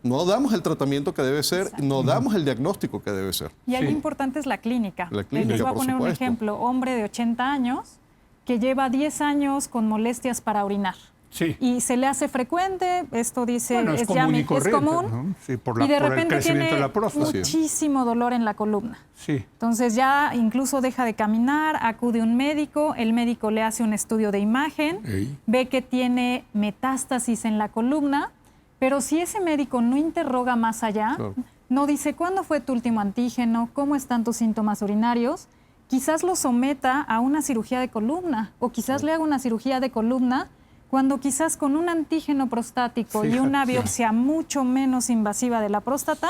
no damos el tratamiento que debe ser, no damos el diagnóstico que debe ser. Y ahí Sí. importante es la clínica. La clínica, Les voy a por poner un supuesto. ejemplo. Hombre de 80 años que lleva 10 años con molestias para orinar. Sí. Y se le hace frecuente, esto dice, Bueno, es común y corriente, común, ¿no? Sí, por y de por el repente crecimiento tiene de la próstata. muchísimo dolor en la columna. Sí. Entonces ya incluso deja de caminar, acude a un médico, el médico le hace un estudio de imagen, Ey. ve que tiene metástasis en la columna, pero si ese médico no interroga más allá, Claro. no dice cuándo fue tu último antígeno, cómo están tus síntomas urinarios, quizás lo someta a una cirugía de columna o quizás le haga una cirugía de columna cuando quizás con un antígeno prostático y una biopsia mucho menos invasiva de la próstata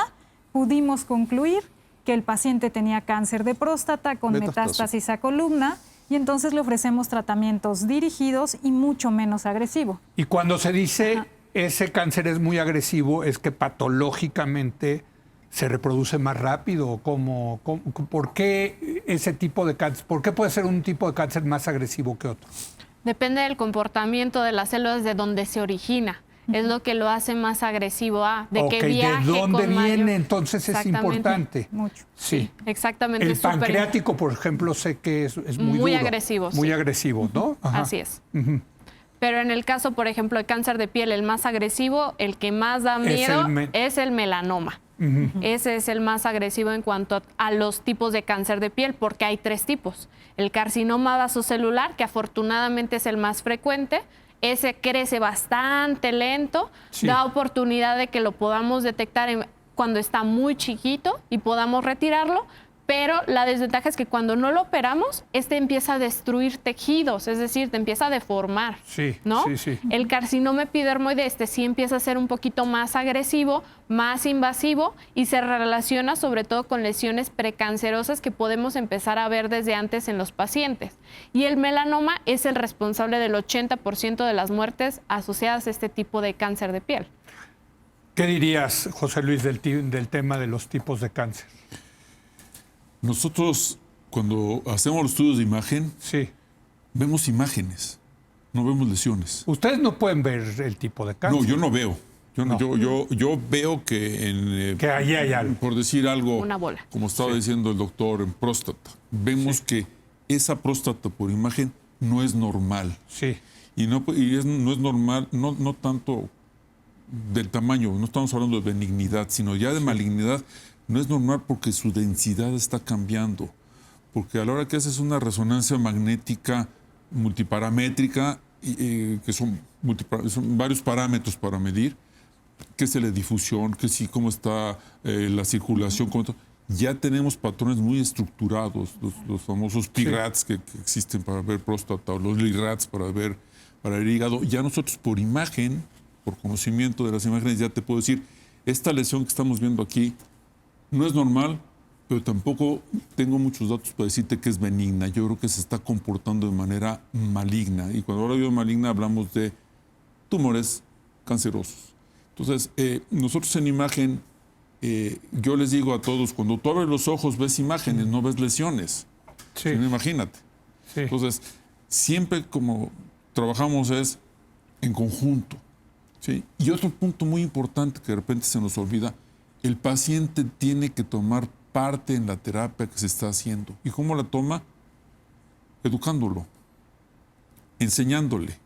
pudimos concluir que el paciente tenía cáncer de próstata con metástasis a columna y entonces le ofrecemos tratamientos dirigidos y mucho menos agresivo. Y cuando se dice ese cáncer es muy agresivo, ¿es que patológicamente se reproduce más rápido? ¿Por qué ese tipo de cáncer? ¿Por qué puede ser un tipo de cáncer más agresivo que otro? Depende del comportamiento de las células de donde se origina. Es lo que lo hace más agresivo que viaje ¿de dónde con viene? mayor... Entonces es importante. Mucho. Sí. Exactamente. El pancreático, por ejemplo, sé que es muy duro. Muy agresivo. Muy agresivo, ¿no? Ajá. Así es. Pero en el caso, por ejemplo, de cáncer de piel, el más agresivo, el que más da miedo es el melanoma. Ese es el más agresivo en cuanto a los tipos de cáncer de piel, porque hay 3 tipos. El carcinoma vasocelular, que afortunadamente es el más frecuente, ese crece bastante lento, da oportunidad de que lo podamos detectar cuando está muy chiquito y podamos retirarlo, pero la desventaja es que cuando no lo operamos, empieza a destruir tejidos, es decir, te empieza a deformar, ¿no? Sí. El carcinoma epidermoide, sí empieza a ser un poquito más agresivo, más invasivo y se relaciona sobre todo con lesiones precancerosas que podemos empezar a ver desde antes en los pacientes. Y el melanoma es el responsable del 80% de las muertes asociadas a este tipo de cáncer de piel. ¿Qué dirías, José Luis, del tema de los tipos de cáncer? Nosotros, cuando hacemos los estudios de imagen, vemos imágenes, no vemos lesiones. Ustedes no pueden ver el tipo de cáncer. No, yo no veo. Yo veo que que ahí hay algo. Por decir algo, una bola. Como estaba diciendo el doctor, en próstata. Vemos que esa próstata por imagen no es normal. Sí. No es normal, no tanto del tamaño, no estamos hablando de benignidad, sino ya de malignidad. No es normal porque su densidad está cambiando. Porque a la hora que haces una resonancia magnética multiparamétrica, que son varios parámetros para medir, qué es la difusión, cómo está la circulación, ya tenemos patrones muy estructurados, los famosos PIRATs que existen para ver próstata, o los LIRATs para el hígado. Ya nosotros por imagen, por conocimiento de las imágenes, ya te puedo decir, esta lesión que estamos viendo aquí no es normal, pero tampoco tengo muchos datos para decirte que es benigna. Yo creo que se está comportando de manera maligna. Y cuando hablo de maligna hablamos de tumores cancerosos. Entonces, nosotros en imagen, yo les digo a todos, cuando tú abres los ojos ves imágenes, no ves lesiones. Sí. Imagínate. Sí. Entonces, siempre como trabajamos es en conjunto. ¿Sí? Y otro punto muy importante que de repente se nos olvida, el paciente tiene que tomar parte en la terapia que se está haciendo. ¿Y cómo la toma? Educándolo, enseñándole,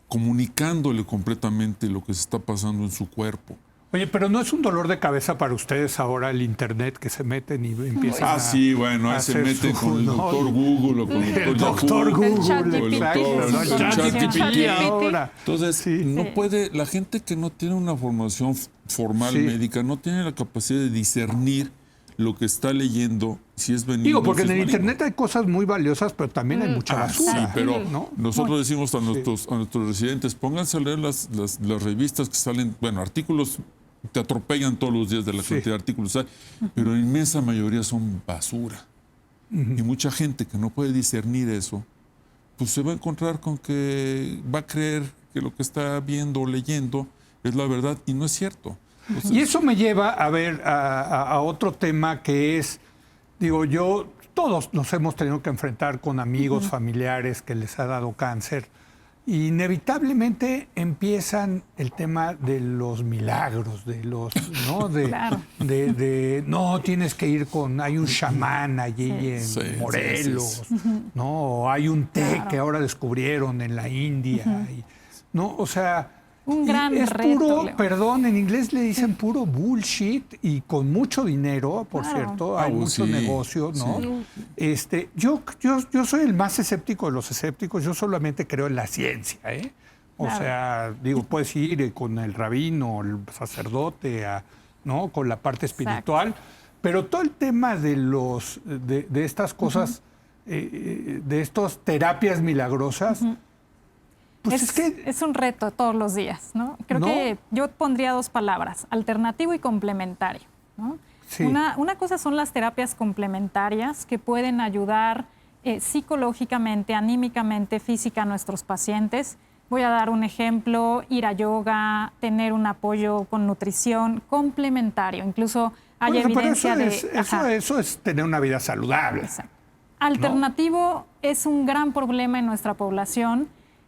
comunicándole completamente lo que se está pasando en su cuerpo. Oye, pero ¿no es un dolor de cabeza para ustedes ahora el internet que se meten y empiezan a... sí, bueno, ahí se meten con el doctor Google o con el doctor Google, el ChatGPT ahora. Entonces, no puede, la gente que no tiene una formación formal médica, no tiene la capacidad de discernir lo que está leyendo, si es benigno. Digo, porque en el internet hay cosas muy valiosas, pero también hay mucha basura. Sí, pero nosotros decimos a nuestros residentes, pónganse a leer las revistas que salen, bueno, artículos te atropellan todos los días de la cantidad de artículos, pero la inmensa mayoría son basura. Y mucha gente que no puede discernir eso, pues se va a encontrar con que va a creer que lo que está viendo o leyendo es la verdad y no es cierto. Entonces, y eso me lleva a ver a otro tema que es, digo, todos nos hemos tenido que enfrentar con amigos, familiares que les ha dado cáncer. Inevitablemente empiezan el tema de los milagros, no, tienes que ir hay un chamán allí en Morelos, no, hay un té que ahora descubrieron en la India, o sea, un gran es reto, puro, Leo. perdón, en inglés le dicen puro bullshit y con mucho dinero, por cierto, hay mucho negocio, ¿no? Yo soy el más escéptico de los escépticos, yo solamente creo en la ciencia, ¿eh? O sea, digo, puedes ir con el rabino, el sacerdote, ¿no? Con la parte espiritual, pero todo el tema de estas cosas, de estas terapias milagrosas, pues es un reto todos los días, ¿no? Creo que yo pondría 2 palabras, alternativo y complementario, ¿no? Sí. Una cosa son las terapias complementarias que pueden ayudar psicológicamente, anímicamente, física a nuestros pacientes. Voy a dar un ejemplo, ir a yoga, tener un apoyo con nutrición complementario. Incluso hay evidencia eso es tener una vida saludable. Exacto. Alternativo es un gran problema en nuestra población.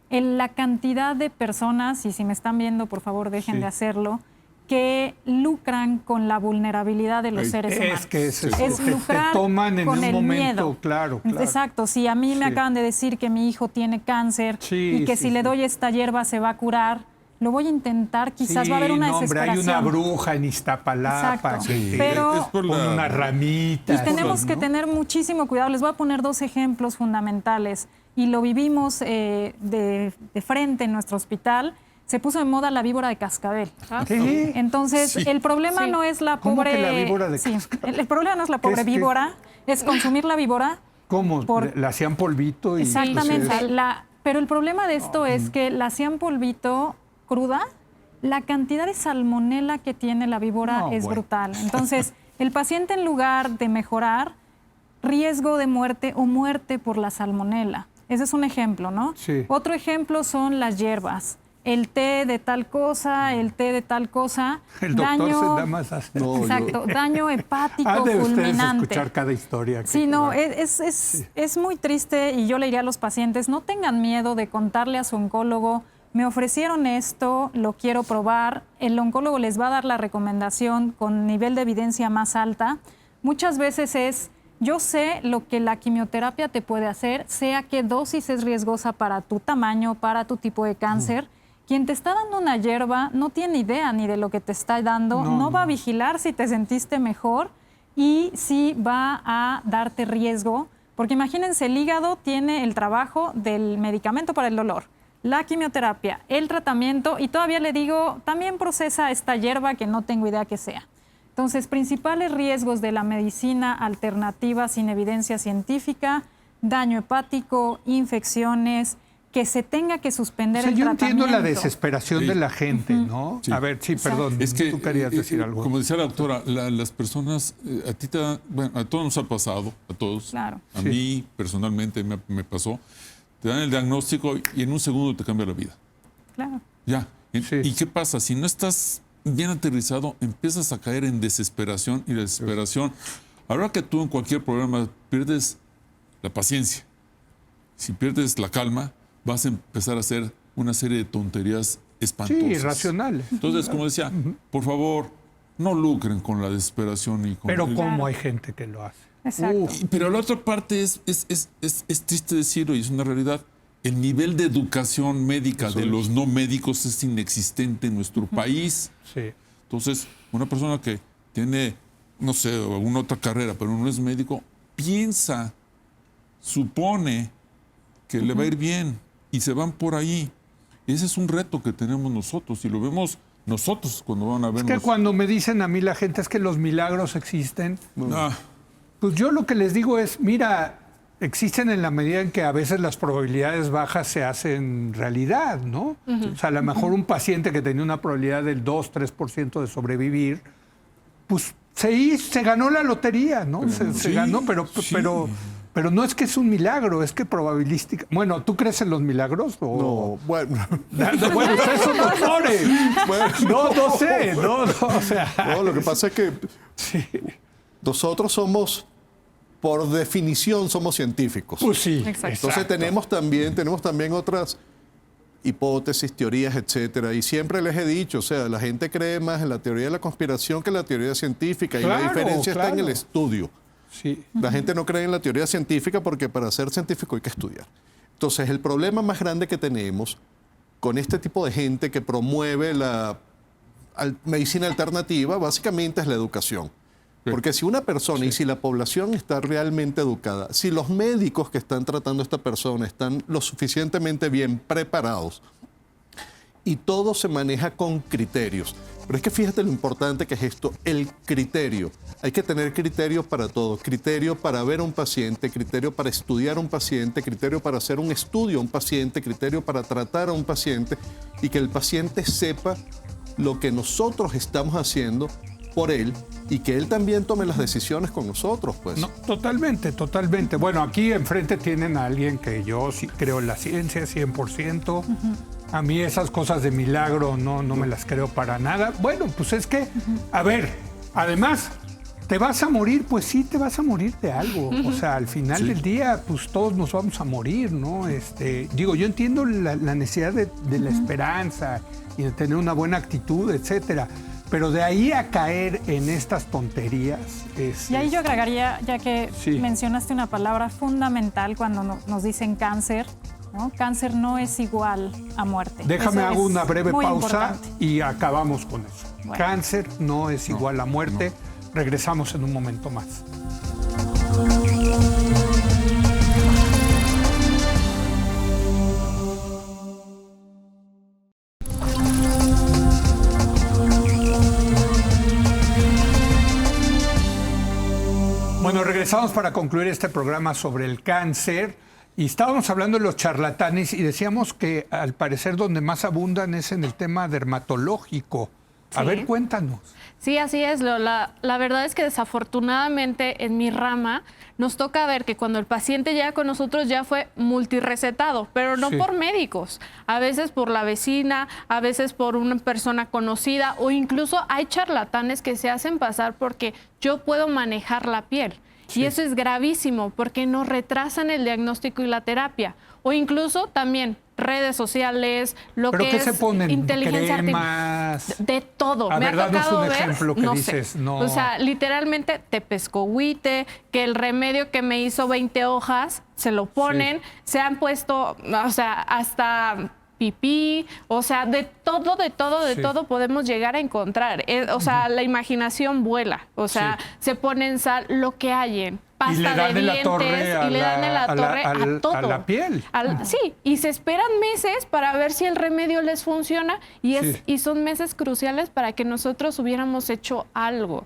La cantidad de personas, y si me están viendo, por favor, dejen de hacerlo, que lucran con la vulnerabilidad de los seres humanos. Es que es te lucrar toman en con un el momento, miedo. claro. Exacto, si a mí me acaban de decir que mi hijo tiene cáncer y que si le doy esta hierba se va a curar, lo voy a intentar, quizás va a haber una desesperación. Hombre, hay una bruja en Iztapalapa pero con una ramita. Y tenemos que tener muchísimo cuidado. Les voy a poner 2 ejemplos fundamentales y lo vivimos de frente en nuestro hospital. Se puso de moda la víbora de cascabel. ¿Qué? Entonces, el problema no es la ¿Cómo pobre... que la víbora de cascabel? El problema no es la pobre víbora, es consumir la víbora. ¿Cómo? ¿La hacían polvito? Y Exactamente. Pero el problema de esto es que la hacían polvito cruda, la cantidad de salmonela que tiene la víbora es brutal. Entonces, el paciente, en lugar de mejorar, riesgo de muerte o muerte por la salmonela. Ese es un ejemplo, ¿no? Sí. Otro ejemplo son las hierbas. El té de tal cosa, el té de tal cosa. El doctor se da más hacer. Exacto, daño hepático de fulminante. Ustedes escuchar cada historia. Sí, no, es muy triste y yo le diría a los pacientes, no tengan miedo de contarle a su oncólogo, me ofrecieron esto, lo quiero probar. El oncólogo les va a dar la recomendación con nivel de evidencia más alta. Muchas veces yo sé lo que la quimioterapia te puede hacer, sé a qué dosis es riesgosa para tu tamaño, para tu tipo de cáncer. Quien te está dando una hierba no tiene idea ni de lo que te está dando, no va a vigilar si te sentiste mejor y sí va a darte riesgo, porque imagínense, el hígado tiene el trabajo del medicamento para el dolor, la quimioterapia, el tratamiento y todavía le digo, también procesa esta hierba que no tengo idea qué sea. Entonces, principales riesgos de la medicina alternativa sin evidencia científica, daño hepático, infecciones, que se tenga que suspender el tratamiento. Yo entiendo la desesperación de la gente, ¿no? Sí. A ver, perdón, es que, tú querías decir algo. Como decía la doctora, las personas, a ti a todos nos ha pasado, a todos. Claro. A mí personalmente me pasó. Te dan el diagnóstico y en un segundo te cambia la vida. Claro. Ya. ¿Y qué pasa? Si no estás bien aterrizado, empiezas a caer en desesperación y la desesperación. Ahora que tú en cualquier problema pierdes la paciencia, si pierdes la calma, vas a empezar a hacer una serie de tonterías espantosas. Sí, irracionales. Entonces, como decía, por favor, no lucren con la desesperación. Pero ¿cómo hay gente que lo hace? Exacto. Pero la otra parte es triste decirlo y es una realidad. El nivel de educación médica de los no médicos es inexistente en nuestro país. Sí. Entonces, una persona que tiene, no sé, alguna otra carrera, pero no es médico, piensa, supone que le va a ir bien y se van por ahí. Ese es un reto que tenemos nosotros y lo vemos nosotros cuando van a vernos. Es que cuando me dicen a mí la gente es que los milagros existen, pues yo lo que les digo es, mira, existen en la medida en que a veces las probabilidades bajas se hacen realidad, ¿no? O sea, a lo mejor un paciente que tenía una probabilidad del 2-3% de sobrevivir, pues se ganó la lotería, ¿no? Se ganó, pero no es que es un milagro, es que probabilística. Bueno, ¿tú crees en los milagros? No, bueno. Bueno, ustedes son doctores. No sé. O sea. No, lo que pasa es que nosotros somos, por definición, somos científicos. Pues sí. Exacto. Entonces tenemos también otras hipótesis, teorías, etcétera. Y siempre les he dicho, o sea, la gente cree más en la teoría de la conspiración que en la teoría científica. Y la diferencia está en el estudio. Sí. La gente no cree en la teoría científica porque para ser científico hay que estudiar. Entonces, el problema más grande que tenemos con este tipo de gente que promueve la medicina alternativa, básicamente es la educación. Porque si una persona y si la población está realmente educada, si los médicos que están tratando a esta persona están lo suficientemente bien preparados y todo se maneja con criterios. Pero es que fíjate lo importante que es esto, el criterio. Hay que tener criterio para todo. Criterio para ver a un paciente, criterio para estudiar a un paciente, criterio para hacer un estudio a un paciente, criterio para tratar a un paciente y que el paciente sepa lo que nosotros estamos haciendo por él y que él también tome las decisiones con nosotros, pues. No, totalmente, totalmente. Bueno, aquí enfrente tienen a alguien que yo sí creo en la ciencia 100%. A mí esas cosas de milagro no me las creo para nada. Bueno, pues es que, a ver, además, ¿te vas a morir? Pues sí, te vas a morir de algo. O sea, al final del día, pues todos nos vamos a morir, ¿no? Digo, yo entiendo la necesidad de la esperanza y de tener una buena actitud, etcétera. Pero de ahí a caer en estas tonterías Y ahí yo agregaría, ya que mencionaste una palabra fundamental cuando nos dicen cáncer, ¿no? Cáncer no es igual a muerte. Déjame hago una breve pausa importante. y acabamos con eso. Bueno. Cáncer no es igual a muerte. Regresamos en un momento más. Bueno, regresamos para concluir este programa sobre el cáncer y estábamos hablando de los charlatanes y decíamos que al parecer donde más abundan es en el tema dermatológico. A Sí. ver, cuéntanos. Sí, así es, Leo. La verdad es que desafortunadamente en mi rama nos toca ver que cuando el paciente llega con nosotros ya fue multirecetado, pero no Sí. por médicos, a veces por la vecina, a veces por una persona conocida o incluso hay charlatanes que se hacen pasar porque yo puedo manejar la piel. Sí. Y eso es gravísimo porque nos retrasan el diagnóstico y la terapia. O incluso también redes sociales, lo ¿Pero que qué es se ponen? inteligencia ¿Cremas? artificial. De todo. A Me ver, ha danos tocado un ver, ejemplo que no dices, sé. no. O sea, literalmente te pescohuite, que el remedio que me hizo 20 hojas se lo ponen, se han puesto, o sea, hasta pipí, o sea, de Sí. todo podemos llegar a encontrar. O sea, la imaginación vuela, o sea, Sí. se ponen sal, lo que hallen. Pasta Y le dan de en la dientes, torre a y le dan en la la- torre al- a todo. a la piel. Sí, y se esperan meses para ver si el remedio les funciona Sí. y son meses cruciales para que nosotros hubiéramos hecho algo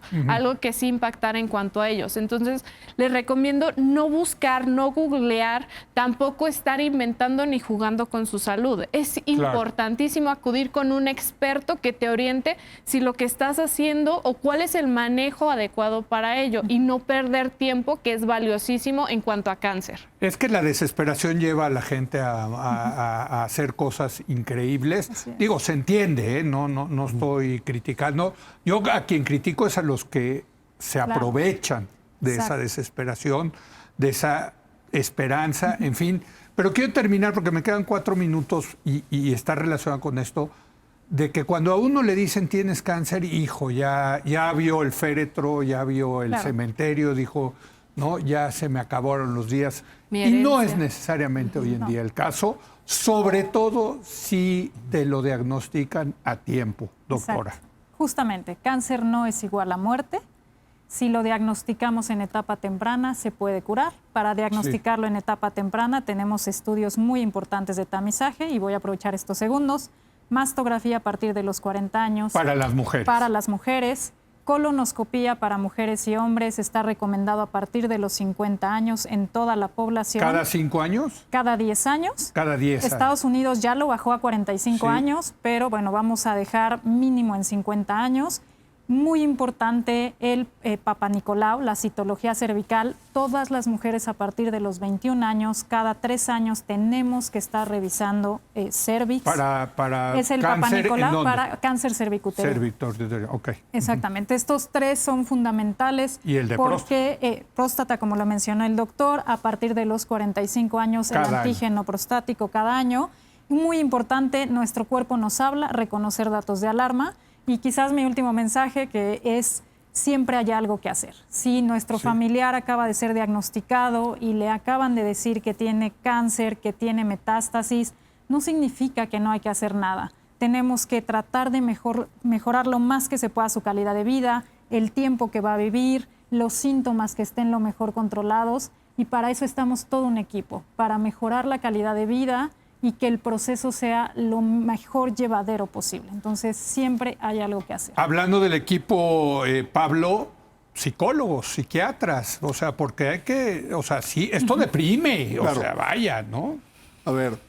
que sí impactara en cuanto a ellos. Entonces, les recomiendo no buscar, no googlear, tampoco estar inventando ni jugando con su salud. Es importantísimo acudir con un experto que te oriente si lo que estás haciendo o cuál es el manejo adecuado para ello y no perder tiempo, que es valiosísimo en cuanto a cáncer. Es que la desesperación lleva a la gente a hacer cosas increíbles. Así es. Digo, se entiende, ¿eh? No estoy criticando. Yo a quien critico es a los que se Claro. aprovechan de esa Exacto. desesperación, de esa esperanza, en fin. Pero quiero terminar porque me quedan 4 minutos y está relacionado con esto, de que cuando a uno le dicen tienes cáncer, hijo, ya vio el féretro, ya vio el Claro. cementerio, dijo, no, ya se me acabaron los días. Mi Y no es herencia. necesariamente hoy en No. día el caso, sobre todo si te lo diagnostican a tiempo, doctora. Exacto. Justamente, cáncer no es igual a muerte. Si lo diagnosticamos en etapa temprana, se puede curar. Para diagnosticarlo en etapa temprana tenemos estudios muy importantes de tamizaje y voy a aprovechar estos segundos. Mastografía a partir de los 40 años. Para las mujeres. Para las mujeres. Colonoscopía para mujeres y hombres está recomendado a partir de los 50 años en toda la población. ¿Cada 5 años? Cada 10 años. Cada 10 años. Estados Unidos ya lo bajó a 45 Sí. años, pero bueno, vamos a dejar mínimo en 50 años. Muy importante el Papa Nicolau, la citología cervical. Todas las mujeres a partir de los 21 años, cada 3 años tenemos que estar revisando cervix. Para Es el Papa cáncer, ¿en Nicolau dónde? para cáncer cervicuterino. Cervicuterino, ok. Exactamente. Estos 3 son fundamentales. ¿Y el de porque próstata, como lo mencionó el doctor, a partir de los 45 años, Cada el año. antígeno prostático cada año. Muy importante, nuestro cuerpo nos habla, reconocer datos de alarma. Y quizás mi último mensaje, que es siempre hay algo que hacer. Si nuestro familiar acaba de ser diagnosticado y le acaban de decir que tiene cáncer, que tiene metástasis, no significa que no hay que hacer nada. Tenemos que tratar de mejorar lo más que se pueda su calidad de vida, el tiempo que va a vivir, los síntomas que estén lo mejor controlados, y para eso estamos todo un equipo, para mejorar la calidad de vida y que el proceso sea lo mejor llevadero posible. Entonces, siempre hay algo que hacer. Hablando del equipo, Pablo, psicólogos, psiquiatras, o sea, porque hay que, o sea, sí, esto deprime, o Claro. sea, vaya, ¿no? A ver,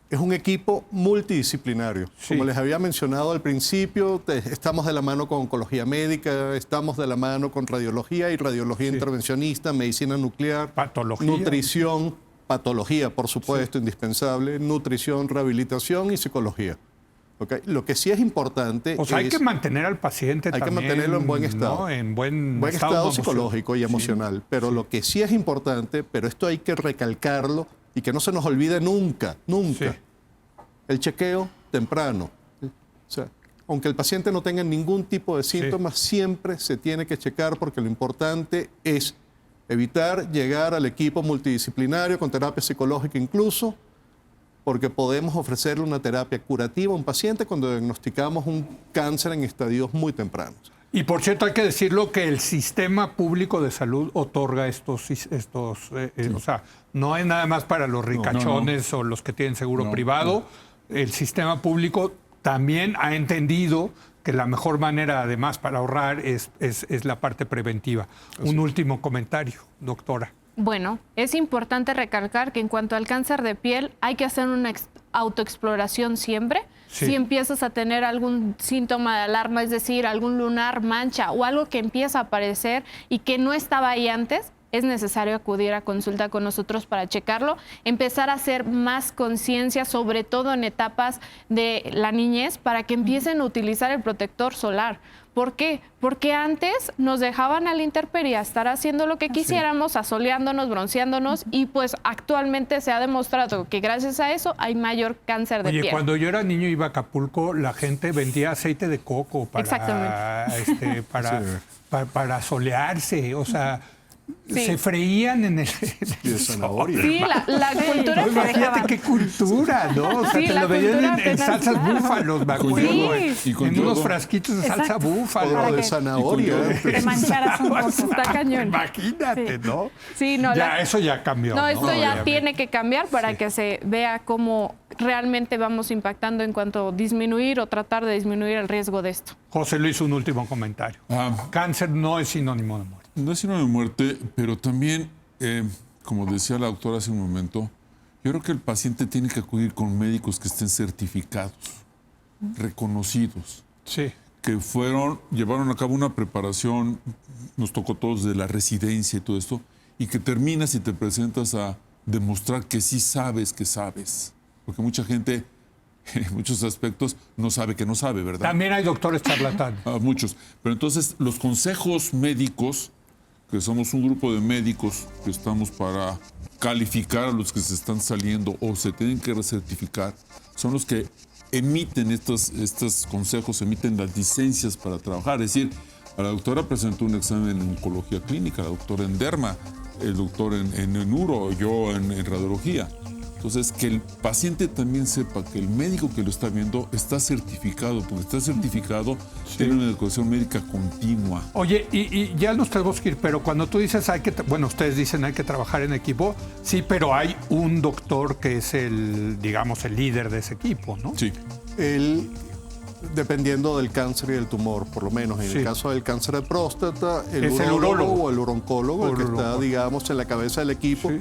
es un equipo multidisciplinario. Sí. Como les había mencionado al principio, estamos de la mano con oncología médica, estamos de la mano con radiología y radiología intervencionista, medicina nuclear, Patología. nutrición, patología, por supuesto, indispensable, nutrición, rehabilitación y psicología. ¿Okay? Lo que sí es importante O sea, hay es... que mantener al paciente Hay que también, mantenerlo en buen estado. ¿no? En buen estado emocional. psicológico y emocional. Pero lo que sí es importante, pero esto hay que recalcarlo y que no se nos olvide nunca, nunca, Sí. el chequeo temprano. O sea, aunque el paciente no tenga ningún tipo de síntomas, siempre se tiene que checar porque lo importante es evitar llegar al equipo multidisciplinario con terapia psicológica incluso, porque podemos ofrecerle una terapia curativa a un paciente cuando diagnosticamos un cáncer en estadios muy tempranos. Y por cierto, hay que decirlo que el sistema público de salud otorga estos o sea, no es nada más para los ricachones o los que tienen seguro privado. El sistema público también ha entendido que la mejor manera, además, para ahorrar es la parte preventiva. Un último comentario, doctora. Bueno, es importante recalcar que en cuanto al cáncer de piel hay que hacer una autoexploración siempre. Sí. Si empiezas a tener algún síntoma de alarma, es decir, algún lunar, mancha o algo que empieza a aparecer y que no estaba ahí antes, es necesario acudir a consulta con nosotros para checarlo, empezar a hacer más conciencia, sobre todo en etapas de la niñez, para que empiecen a utilizar el protector solar. ¿Por qué? Porque antes nos dejaban a la intemperie a estar haciendo lo que quisiéramos, asoleándonos, bronceándonos, y pues actualmente se ha demostrado que gracias a eso hay mayor cáncer de Oye, piel. cuando yo era niño iba a Acapulco, la gente vendía aceite de coco para solearse, o sea, Sí. se freían en el Y de zanahoria. Sí, la cultura No, imagínate qué cultura, ¿no? O sea, Sí, te la lo veían cultura en apenas, salsas claro. búfalos, me Con acuerdo. yodo, Sí. y con En unos yodo. frasquitos de salsa Exacto. búfalo. O de que- zanahoria. Te mancharas un poco. Está cañón. Imagínate, ¿no? Sí, no, Ya, eso ya cambió. No, esto ya Obviamente. tiene que cambiar para que se vea cómo realmente vamos impactando en cuanto a disminuir o tratar de disminuir el riesgo de esto. José Luis, un último comentario. Cáncer no es sinónimo de muerte. No es sinónimo de muerte, pero también, como decía la doctora hace un momento, yo creo que el paciente tiene que acudir con médicos que estén certificados, reconocidos, Sí. que llevaron a cabo una preparación, nos tocó a todos de la residencia y todo esto, y que terminas y te presentas a demostrar que sí sabes que sabes. Porque mucha gente, en muchos aspectos, no sabe que no sabe, ¿verdad? También hay doctores charlatanes. Muchos. Pero entonces, los consejos médicos, que somos un grupo de médicos que estamos para calificar a los que se están saliendo o se tienen que recertificar, son los que emiten estos consejos, emiten las licencias para trabajar. Es decir, la doctora presentó un examen en oncología clínica, la doctora en derma, el doctor en neuro, yo en radiología. Entonces, que el paciente también sepa que el médico que lo está viendo está certificado, porque está certificado, tiene una educación médica continua. Oye, y ya nos tenemos que ir, pero cuando tú dices ustedes dicen hay que trabajar en equipo, sí, pero hay un doctor que es el líder de ese equipo, ¿no? Sí. Dependiendo del cáncer y del tumor, por lo menos. En Sí. el caso del cáncer de próstata, el Es el urólogo urólogo. o el uroncólogo, el que está, digamos, en la cabeza del equipo. Sí.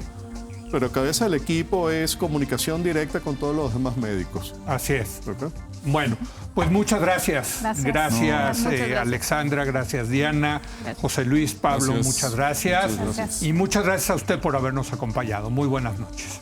Pero cabeza del equipo es comunicación directa con todos los demás médicos. Así es. ¿Ok? Bueno, pues muchas gracias. Gracias. Muchas gracias. Alexandra, gracias Diana, José Luis, Pablo, Gracias. muchas gracias. Muchas gracias. Y muchas gracias a usted por habernos acompañado. Muy buenas noches.